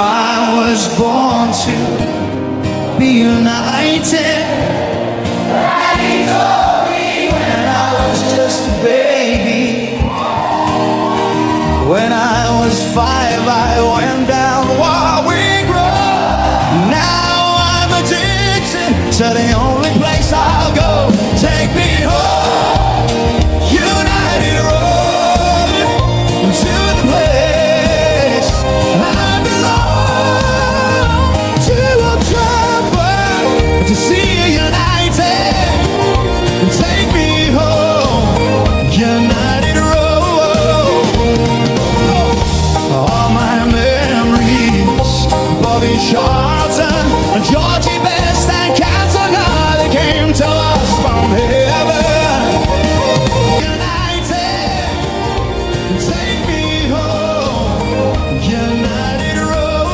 I was born to be united. Daddy told me when I was just a baby. When I was 5, I went down Warwick Road. Now I'm addicted to the only place I'll go. Take me home, United Road, to the place I belong. To a trouble, to see you united. Take me home, United Road. All my memories, Bobby Charlton, Georgie Best and Cantona, they came to us from heaven. United, take me home, United Road.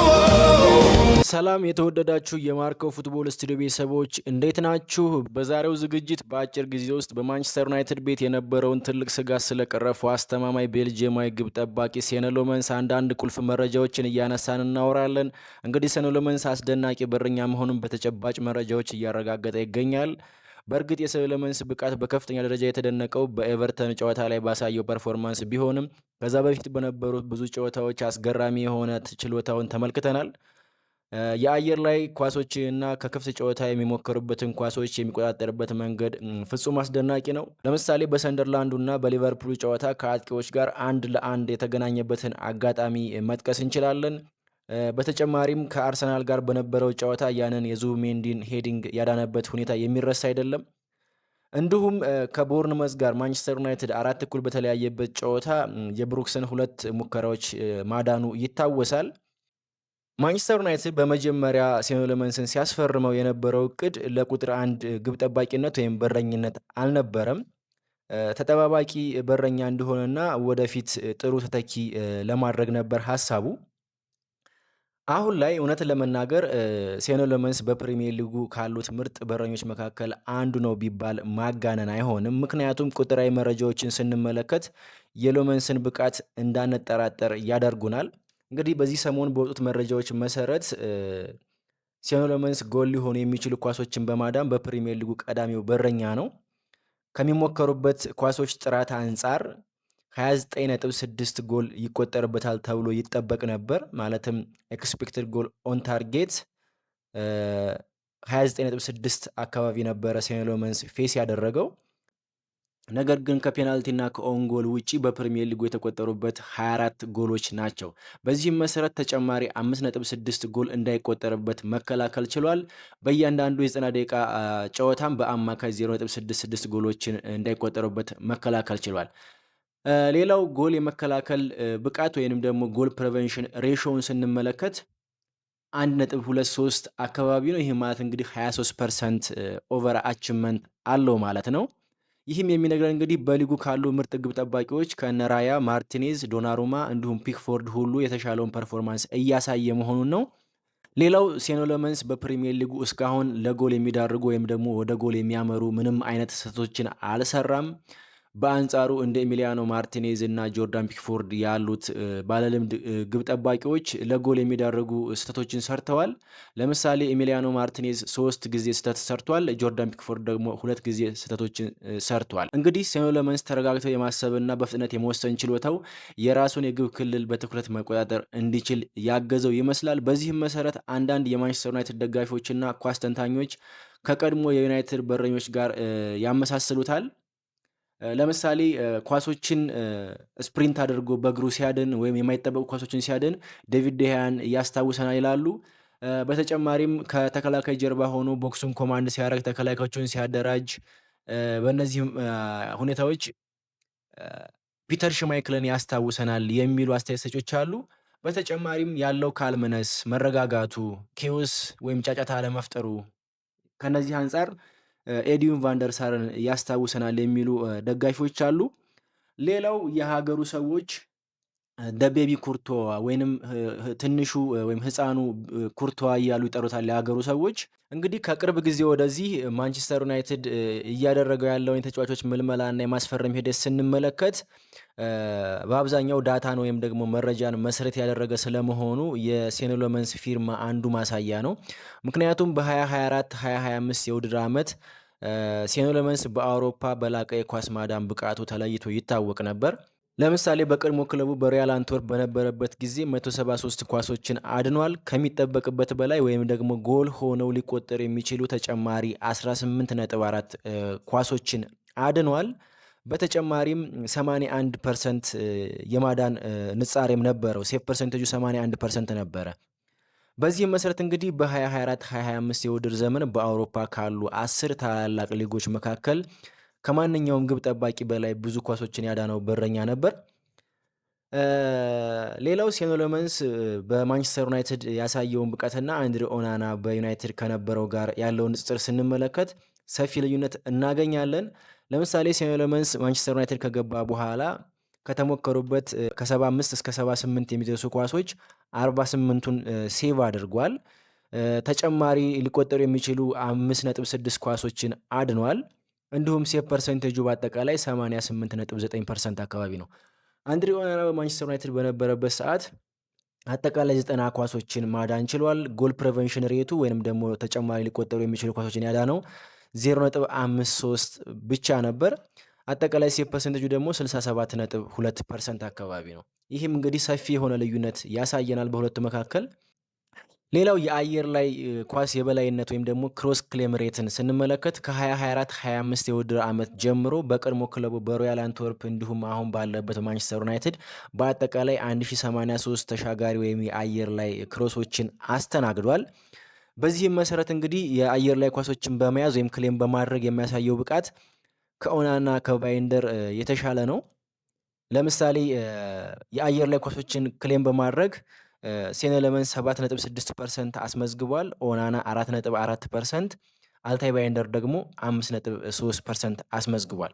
ሰላም የተወደዳችሁ የማርኮ ፉትቦል ስቱዲዮ ቤተሰቦች እንዴት ናችሁ? በዛሬው ዝግጅት በአጭር ጊዜ ውስጥ በማንቸስተር ዩናይትድ ቤት የነበረውን ትልቅ ስጋት ስለቀረፈው አስተማማኝ ቤልጂየማዊ ግብ ጠባቂ ሴነ ሎመንስ አንዳንድ ቁልፍ መረጃዎችን እያነሳን እናወራለን። እንግዲህ ሴነ ሎመንስ አስደናቂ በረኛ መሆኑን በተጨባጭ መረጃዎች እያረጋገጠ ይገኛል። በእርግጥ የሴነ ሎመንስ ብቃት በከፍተኛ ደረጃ የተደነቀው በኤቨርተን ጨዋታ ላይ ባሳየው ፐርፎርማንስ ቢሆንም ከዛ በፊት በነበሩት ብዙ ጨዋታዎች አስገራሚ የሆነ ችሎታውን ተመልክተናል። የአየር ላይ ኳሶች እና ከክፍት ጨዋታ የሚሞከሩበትን ኳሶች የሚቆጣጠርበት መንገድ ፍጹም አስደናቂ ነው። ለምሳሌ በሰንደርላንዱ እና በሊቨርፑል ጨዋታ ከአጥቂዎች ጋር 1 ለ1 የተገናኘበትን አጋጣሚ መጥቀስ እንችላለን። በተጨማሪም ከአርሰናል ጋር በነበረው ጨዋታ ያንን የዙቢሜንዲን ሄዲንግ ያዳነበት ሁኔታ የሚረሳ አይደለም። እንዲሁም ከቦርንመዝ ጋር ማንቸስተር ዩናይትድ 4-1 በተለያየበት ጨዋታ የብሩክስን 2 ሙከራዎች ማዳኑ ይታወሳል። ማንቸስተር ዩናይትድ በመጀመሪያ ሴነ ሎመንስን ሲያስፈርመው የነበረው እቅድ ለቁጥር 1 ግብ ጠባቂነት ወይም በረኝነት አልነበረም። ተጠባባቂ በረኛ እንደሆነና ወደፊት ጥሩ ተተኪ ለማድረግ ነበር ሐሳቡ። አሁን ላይ እውነት ለመናገር ሴነ ሎመንስ በፕሪሚየር ሊጉ ካሉት ምርጥ በረኞች መካከል አንዱ ነው ቢባል ማጋነን አይሆንም። ምክንያቱም ቁጥራዊ መረጃዎችን ስንመለከት የሎመንስን ብቃት እንዳንጠራጠር ያደርጉናል። እንግዲህ በዚህ ሰሞን በወጡት መረጃዎች መሰረት ሴነ ሎመንስ ጎል ሊሆኑ የሚችሉ ኳሶችን በማዳን በፕሪሚየር ሊጉ ቀዳሚው በረኛ ነው። ከሚሞከሩበት ኳሶች ጥራት አንጻር 29.6 ጎል ይቆጠርበታል ተብሎ ይጠበቅ ነበር። ማለትም ኤክስፔክትድ ጎል ኦን ታርጌት 29.6 አካባቢ ነበረ ሴነ ሎመንስ ፌስ ያደረገው። ነገር ግን ከፔናልቲና ከኦን ጎል ውጪ በፕሪሚየር ሊጉ የተቆጠሩበት 24 ጎሎች ናቸው። በዚህም መሰረት ተጨማሪ 5.6 ጎል እንዳይቆጠርበት መከላከል ችሏል። በእያንዳንዱ የ90 ደቂቃ ጨዋታም በአማካይ 0.66 ጎሎችን እንዳይቆጠሩበት መከላከል ችሏል። ሌላው ጎል የመከላከል ብቃት ወይንም ደግሞ ጎል ፕሪቨንሽን ሬሾውን ስንመለከት 1.23 አካባቢ ነው። ይህ ማለት እንግዲህ 23% ኦቨር አቺቭመንት አለው ማለት ነው። ይህም የሚነግረን እንግዲህ በሊጉ ካሉ ምርጥ ግብ ጠባቂዎች ከነራያ ማርቲኔዝ፣ ዶናሩማ እንዲሁም ፒክፎርድ ሁሉ የተሻለውን ፐርፎርማንስ እያሳየ መሆኑን ነው። ሌላው ሴነ ሎመንስ በፕሪሚየር ሊጉ እስካሁን ለጎል የሚዳርጉ ወይም ደግሞ ወደ ጎል የሚያመሩ ምንም አይነት ስህተቶችን አልሰራም። በአንጻሩ እንደ ኤሚሊያኖ ማርቲኔዝ እና ጆርዳን ፒክፎርድ ያሉት ባለልምድ ግብ ጠባቂዎች ለጎል የሚዳርጉ ስህተቶችን ሰርተዋል። ለምሳሌ ኤሚሊያኖ ማርቲኔዝ 3 ጊዜ ስህተት ሰርቷል። ጆርዳን ፒክፎርድ ደግሞ 2 ጊዜ ስህተቶችን ሰርቷል። እንግዲህ ሴነ ሎመንስ ተረጋግተው የማሰብና በፍጥነት የመወሰን ችሎታው የራሱን የግብ ክልል በትኩረት መቆጣጠር እንዲችል ያገዘው ይመስላል። በዚህም መሰረት አንዳንድ የማንቸስተር ዩናይትድ ደጋፊዎችና ኳስ ተንታኞች ከቀድሞ የዩናይትድ በረኞች ጋር ያመሳስሉታል። ለምሳሌ ኳሶችን ስፕሪንት አድርጎ በእግሩ ሲያድን ወይም የማይጠበቁ ኳሶችን ሲያድን ዴቪድ ዴሃያን ያስታውሰናል ይላሉ። በተጨማሪም ከተከላካይ ጀርባ ሆኖ ቦክሱን ኮማንድ ሲያደርግ ተከላካዮችን ሲያደራጅ በእነዚህ ሁኔታዎች ፒተር ሽማይክልን ያስታውሰናል የሚሉ አስተያየት ሰጪዎች አሉ። በተጨማሪም ያለው ካልምነስ፣ መረጋጋቱ፣ ኬዎስ ወይም ጫጫታ አለመፍጠሩ ከነዚህ አንጻር ኤዲዩን ቫንደርሳርን ያስታውሰናል የሚሉ ደጋፊዎች አሉ። ሌላው የሀገሩ ሰዎች ደቤቢ ኩርቶ ወይንም ትንሹ ወይም ህፃኑ ኩርቷ እያሉ ይጠሩታል የሀገሩ ሰዎች። እንግዲህ ከቅርብ ጊዜ ወደዚህ ማንቸስተር ዩናይትድ እያደረገው ያለውን የተጫዋቾች ምልመላና የማስፈረም ሂደት ስንመለከት በአብዛኛው ዳታን ወይም ደግሞ መረጃን መሰረት ያደረገ ስለመሆኑ የሴኒ ሎመንስ ፊርማ አንዱ ማሳያ ነው። ምክንያቱም በ2024 2025 የውድድር ዓመት ሴኒ ሎመንስ በአውሮፓ በላቀ የኳስ ማዳን ብቃቱ ተለይቶ ይታወቅ ነበር። ለምሳሌ በቀድሞ ክለቡ በሪያል አንትወርፕ በነበረበት ጊዜ 173 ኳሶችን አድኗል። ከሚጠበቅበት በላይ ወይም ደግሞ ጎል ሆነው ሊቆጠሩ የሚችሉ ተጨማሪ 18.4 ኳሶችን አድኗል። በተጨማሪም 81% የማዳን ንጻሬም ነበረው። ሴፍ ፐርሰንቴጁ 81% ነበረ። በዚህም መሰረት እንግዲህ በ2024 2025 የውድድር ዘመን በአውሮፓ ካሉ 10 ታላላቅ ሊጎች መካከል ከማንኛውም ግብ ጠባቂ በላይ ብዙ ኳሶችን ያዳነው በረኛ ነበር። ሌላው ሴኒ ሎመንስ በማንቸስተር ዩናይትድ ያሳየውን ብቃትና አንድሪ ኦናና በዩናይትድ ከነበረው ጋር ያለውን ንጽጽር ስንመለከት ሰፊ ልዩነት እናገኛለን። ለምሳሌ ሴኒ ሎመንስ ማንቸስተር ዩናይትድ ከገባ በኋላ ከተሞከሩበት ከ75 እስከ 78 የሚደርሱ ኳሶች 48ቱን ሴቭ አድርጓል። ተጨማሪ ሊቆጠሩ የሚችሉ 5.6 ኳሶችን አድኗል። እንዲሁም ሴቭ ፐርሰንቴጁ በአጠቃላይ 88.9% አካባቢ ነው። አንድሪ ኦናና በማንቸስተር ዩናይትድ በነበረበት ሰዓት አጠቃላይ 90 ኳሶችን ማዳን ችሏል። ጎል ፕሬቨንሽን ሬቱ ወይንም ደግሞ ተጨማሪ ሊቆጠሩ የሚችሉ ኳሶችን ያዳነው 0.53 ብቻ ነበር። አጠቃላይ ሴቭ ፐርሰንቴጁ ደግሞ 67.2% አካባቢ ነው። ይህም እንግዲህ ሰፊ የሆነ ልዩነት ያሳየናል በሁለቱ መካከል። ሌላው የአየር ላይ ኳስ የበላይነት ወይም ደግሞ ክሮስ ክሌም ሬትን ስንመለከት ከ2024-25 የውድድር ዓመት ጀምሮ በቀድሞ ክለቡ በሮያል አንትወርፕ እንዲሁም አሁን ባለበት ማንቸስተር ዩናይትድ በአጠቃላይ 1083 ተሻጋሪ ወይም የአየር ላይ ክሮሶችን አስተናግዷል። በዚህም መሰረት እንግዲህ የአየር ላይ ኳሶችን በመያዝ ወይም ክሌም በማድረግ የሚያሳየው ብቃት ከኦናና ከባይንደር የተሻለ ነው። ለምሳሌ የአየር ላይ ኳሶችን ክሌም በማድረግ ሴኒ ሎመንስ 7.6% አስመዝግቧል። ኦናና 4.4%፣ አልታይ ባይንደር ደግሞ 5.3% አስመዝግቧል።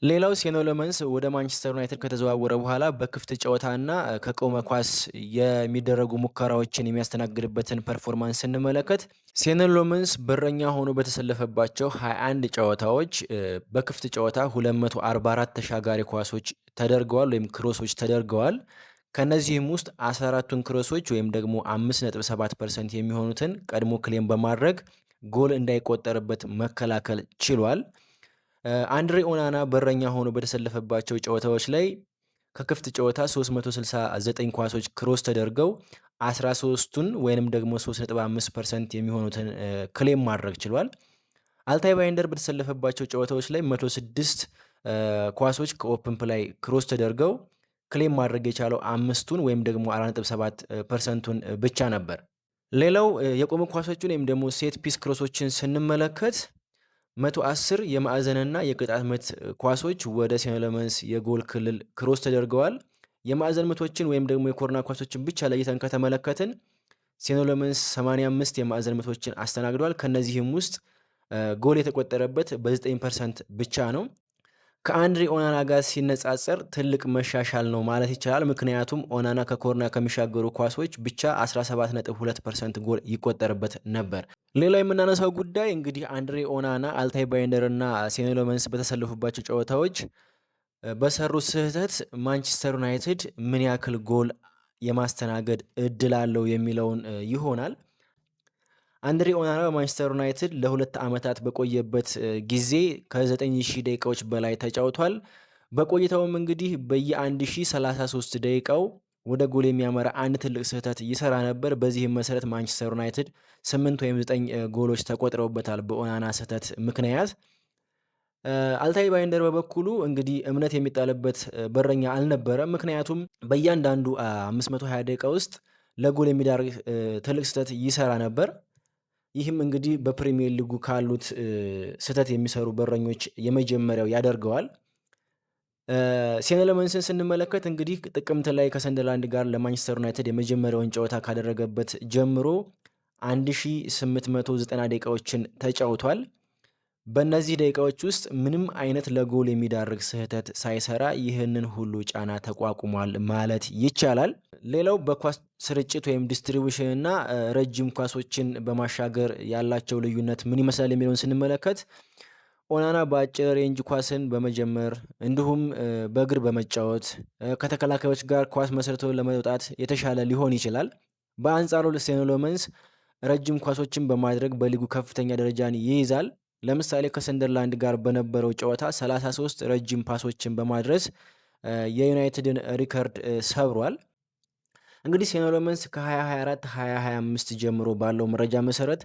ሌላው ሴኒ ሎመንስ ወደ ማንቸስተር ዩናይትድ ከተዘዋወረ በኋላ በክፍት ጨዋታና ከቆመ ኳስ የሚደረጉ ሙከራዎችን የሚያስተናግድበትን ፐርፎርማንስ ስንመለከት ሴኒ ሎመንስ በረኛ ሆኖ በተሰለፈባቸው 21 ጨዋታዎች በክፍት ጨዋታ 244 ተሻጋሪ ኳሶች ተደርገዋል ወይም ክሮሶች ተደርገዋል። ከነዚህም ውስጥ 14ቱን ክሮሶች ወይም ደግሞ 5.7% የሚሆኑትን ቀድሞ ክሌም በማድረግ ጎል እንዳይቆጠርበት መከላከል ችሏል። አንድሬ ኦናና በረኛ ሆኖ በተሰለፈባቸው ጨዋታዎች ላይ ከክፍት ጨዋታ 369 ኳሶች ክሮስ ተደርገው 13ቱን ወይንም ደግሞ 3.5% የሚሆኑትን ክሌም ማድረግ ችሏል። አልታይ ባይንደር በተሰለፈባቸው ጨዋታዎች ላይ 106 ኳሶች ከኦፕን ፕላይ ክሮስ ተደርገው ክሌም ማድረግ የቻለው 5ቱን ወይም ደግሞ 4.7%ቱን ብቻ ነበር። ሌላው የቆሙ ኳሶችን ወይም ደግሞ ሴት ፒስ ክሮሶችን ስንመለከት 110 የማዕዘንና የቅጣት ምት ኳሶች ወደ ሴኒ ሎመንስ የጎል ክልል ክሮስ ተደርገዋል። የማዕዘን ምቶችን ወይም ደግሞ የኮርና ኳሶችን ብቻ ለይተን ከተመለከትን ሴኒ ሎመንስ 85 የማዕዘን ምቶችን አስተናግዷል። ከነዚህም ውስጥ ጎል የተቆጠረበት በ9% ብቻ ነው። ከአንድሪ ኦናና ጋር ሲነጻጸር ትልቅ መሻሻል ነው ማለት ይቻላል። ምክንያቱም ኦናና ከኮርና ከሚሻገሩ ኳሶች ብቻ 17.2% ጎል ይቆጠርበት ነበር። ሌላው የምናነሳው ጉዳይ እንግዲህ አንድሬ ኦናና፣ አልታይ ባይንደር እና ሴኒ ሎመንስ በተሰለፉባቸው ጨዋታዎች በሰሩት ስህተት ማንቸስተር ዩናይትድ ምን ያክል ጎል የማስተናገድ እድል አለው የሚለውን ይሆናል። አንድሬ ኦናና በማንቸስተር ዩናይትድ ለ2 ዓመታት በቆየበት ጊዜ ከ9000 ደቂቃዎች በላይ ተጫውቷል። በቆይታውም እንግዲህ በየ1033 ደቂቃው ወደ ጎል የሚያመራ አንድ ትልቅ ስህተት ይሰራ ነበር። በዚህም መሰረት ማንቸስተር ዩናይትድ 8 ወይም 9 ጎሎች ተቆጥረውበታል በኦናና ስህተት ምክንያት። አልታይ ባይንደር በበኩሉ እንግዲህ እምነት የሚጣልበት በረኛ አልነበረም። ምክንያቱም በእያንዳንዱ 520 ደቂቃ ውስጥ ለጎል የሚዳርግ ትልቅ ስህተት ይሰራ ነበር። ይህም እንግዲህ በፕሪሚየር ሊጉ ካሉት ስህተት የሚሰሩ በረኞች የመጀመሪያው ያደርገዋል። ሴኒ ሎመንስን ስንመለከት እንግዲህ ጥቅምት ላይ ከሰንደርላንድ ጋር ለማንቸስተር ዩናይትድ የመጀመሪያውን ጨዋታ ካደረገበት ጀምሮ 1890 ደቂቃዎችን ተጫውቷል። በእነዚህ ደቂቃዎች ውስጥ ምንም አይነት ለጎል የሚዳርግ ስህተት ሳይሰራ ይህንን ሁሉ ጫና ተቋቁሟል ማለት ይቻላል። ሌላው በኳስ ስርጭት ወይም ዲስትሪቢዩሽን እና ረጅም ኳሶችን በማሻገር ያላቸው ልዩነት ምን ይመስላል የሚለውን ስንመለከት ኦናና በአጭር ሬንጅ ኳስን በመጀመር እንዲሁም በእግር በመጫወት ከተከላካዮች ጋር ኳስ መስርቶ ለመውጣት የተሻለ ሊሆን ይችላል። በአንጻሩ ሴኖ ሎመንስ ረጅም ኳሶችን በማድረግ በሊጉ ከፍተኛ ደረጃን ይይዛል። ለምሳሌ ከሰንደርላንድ ጋር በነበረው ጨዋታ 33 ረጅም ፓሶችን በማድረስ የዩናይትድን ሪከርድ ሰብሯል። እንግዲህ ሴኖ ሎመንስ ከ2024-2025 ጀምሮ ባለው መረጃ መሰረት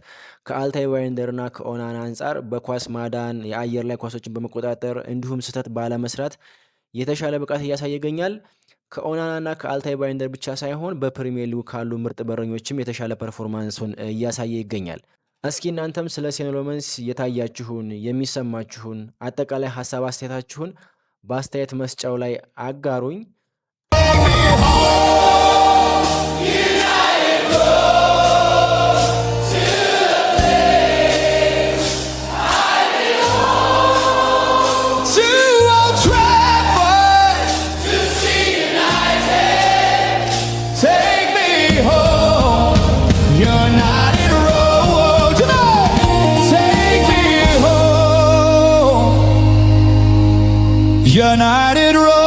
ከአልታይ ባይንደር እና ከኦናና አንጻር በኳስ ማዳን፣ የአየር ላይ ኳሶችን በመቆጣጠር እንዲሁም ስህተት ባለመስራት የተሻለ ብቃት እያሳየ ይገኛል። ከኦናና እና ከአልታይ ባይንደር ብቻ ሳይሆን በፕሪሚየር ሊግ ካሉ ምርጥ በረኞችም የተሻለ ፐርፎርማንሱን እያሳየ ይገኛል። እስኪ እናንተም ስለ ሴኖ ሎመንስ የታያችሁን የሚሰማችሁን አጠቃላይ ሀሳብ አስተያየታችሁን በአስተያየት መስጫው ላይ አጋሩኝ። United Road.